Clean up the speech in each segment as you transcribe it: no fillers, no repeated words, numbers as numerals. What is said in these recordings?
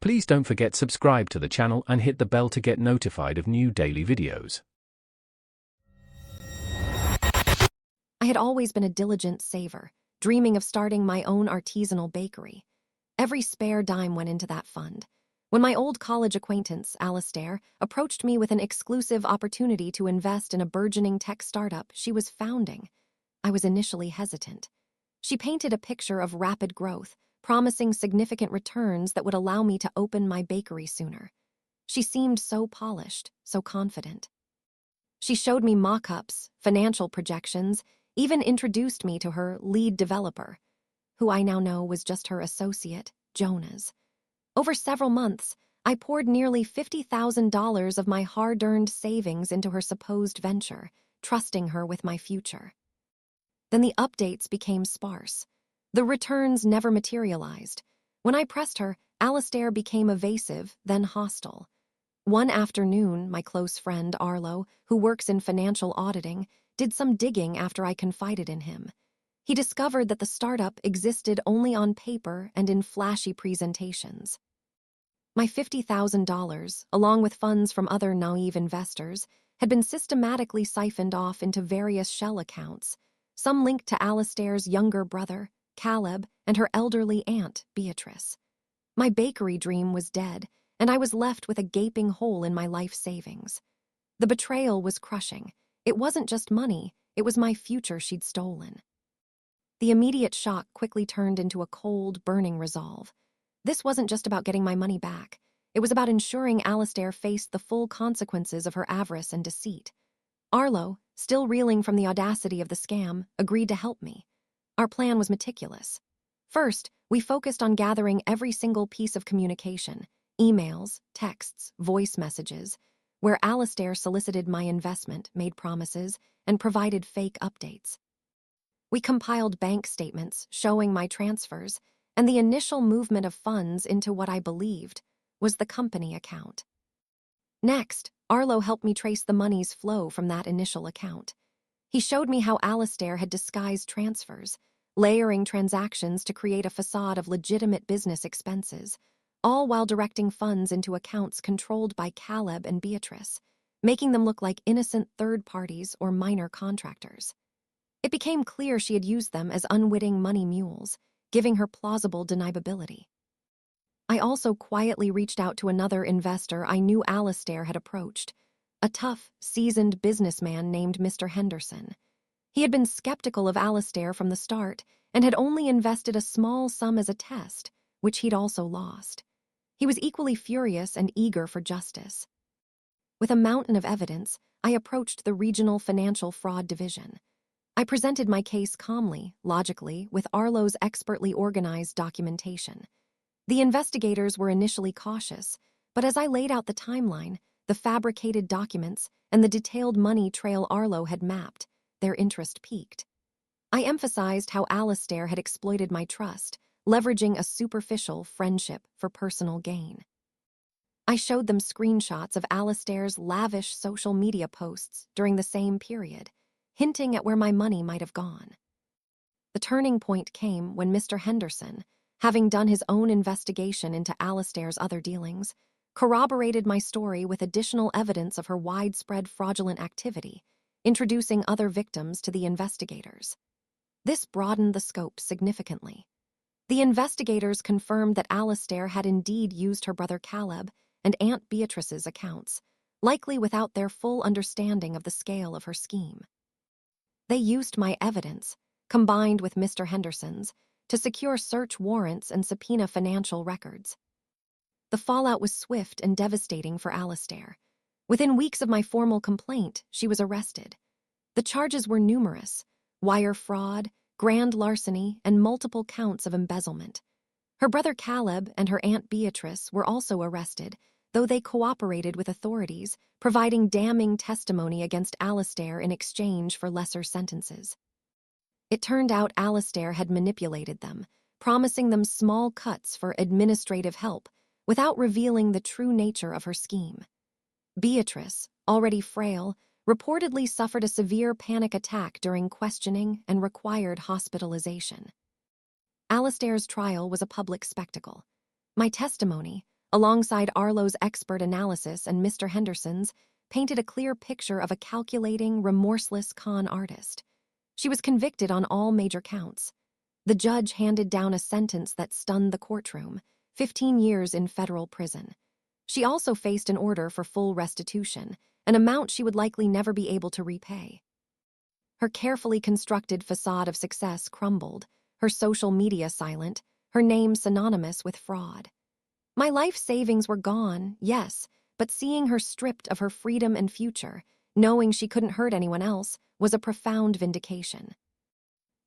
Please don't forget subscribe to the channel and hit the bell to get notified of new daily videos. I had always been a diligent saver, dreaming of starting my own artisanal bakery. Every spare dime went into that fund. When my old college acquaintance, Alistair, approached me with an exclusive opportunity to invest in a burgeoning tech startup she was founding, I was initially hesitant. She painted a picture of rapid growth, promising significant returns that would allow me to open my bakery sooner. She seemed so polished, so confident. She showed me mock-ups, financial projections, even introduced me to her lead developer, who I now know was just her associate, Jonas. Over several months, I poured nearly $50,000 of my hard-earned savings into her supposed venture, trusting her with my future. Then the updates became sparse. The returns never materialized. When I pressed her, Alistair became evasive, then hostile. One afternoon, my close friend Arlo, who works in financial auditing, did some digging after I confided in him. He discovered that the startup existed only on paper and in flashy presentations. My $50,000, along with funds from other naive investors, had been systematically siphoned off into various shell accounts, some linked to Alistair's younger brother, Caleb, and her elderly aunt, Beatrice. My bakery dream was dead, and I was left with a gaping hole in my life savings. The betrayal was crushing. It wasn't just money, it was my future she'd stolen. The immediate shock quickly turned into a cold, burning resolve. This wasn't just about getting my money back. It was about ensuring Alistair faced the full consequences of her avarice and deceit. Arlo, still reeling from the audacity of the scam, agreed to help me. Our plan was meticulous. First, we focused on gathering every single piece of communication, emails, texts, voice messages, where Alistair solicited my investment, made promises, and provided fake updates. We compiled bank statements showing my transfers, and the initial movement of funds into what I believed was the company account. Next, Arlo helped me trace the money's flow from that initial account. He showed me how Alistair had disguised transfers, layering transactions to create a facade of legitimate business expenses, all while directing funds into accounts controlled by Caleb and Beatrice, making them look like innocent third parties or minor contractors. It became clear she had used them as unwitting money mules, giving her plausible deniability. I also quietly reached out to another investor I knew Alistair had approached, a tough, seasoned businessman named Mr. Henderson. He had been skeptical of Alistair from the start and had only invested a small sum as a test, which he'd also lost. He was equally furious and eager for justice. With a mountain of evidence, I approached the regional financial fraud division. I presented my case calmly, logically, with Arlo's expertly organized documentation. The investigators were initially cautious, but as I laid out the timeline, the fabricated documents, and the detailed money trail Arlo had mapped, their interest piqued. I emphasized how Alistair had exploited my trust, leveraging a superficial friendship for personal gain. I showed them screenshots of Alistair's lavish social media posts during the same period, hinting at where my money might have gone. The turning point came when Mr. Henderson, having done his own investigation into Alistair's other dealings, corroborated my story with additional evidence of her widespread fraudulent activity, introducing other victims to the investigators. This broadened the scope significantly. The investigators confirmed that Alistair had indeed used her brother Caleb and Aunt Beatrice's accounts, likely without their full understanding of the scale of her scheme. They used my evidence, combined with Mr. Henderson's, to secure search warrants and subpoena financial records. The fallout was swift and devastating for Alistair. Within weeks of my formal complaint, she was arrested. The charges were numerous: wire fraud, grand larceny, and multiple counts of embezzlement. Her brother Caleb and her Aunt Beatrice were also arrested, though they cooperated with authorities, providing damning testimony against Alistair in exchange for lesser sentences. It turned out Alistair had manipulated them, promising them small cuts for administrative help, without revealing the true nature of her scheme. Beatrice, already frail, reportedly suffered a severe panic attack during questioning and required hospitalization. Alistair's trial was a public spectacle. My testimony, alongside Arlo's expert analysis and Mr. Henderson's, painted a clear picture of a calculating, remorseless con artist. She was convicted on all major counts. The judge handed down a sentence that stunned the courtroom: 15 years in federal prison. She also faced an order for full restitution, an amount she would likely never be able to repay. Her carefully constructed facade of success crumbled, her social media silent, her name synonymous with fraud. My life savings were gone, yes, but seeing her stripped of her freedom and future, knowing she couldn't hurt anyone else, was a profound vindication.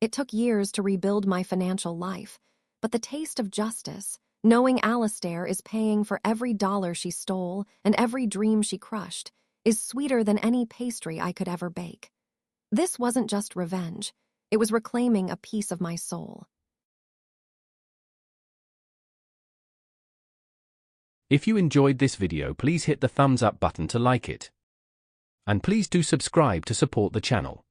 It took years to rebuild my financial life, but the taste of justice, knowing Alistair is paying for every dollar she stole and every dream she crushed, is sweeter than any pastry I could ever bake. This wasn't just revenge, it was reclaiming a piece of my soul. If you enjoyed this video, please hit the thumbs up button to like it. And please do subscribe to support the channel.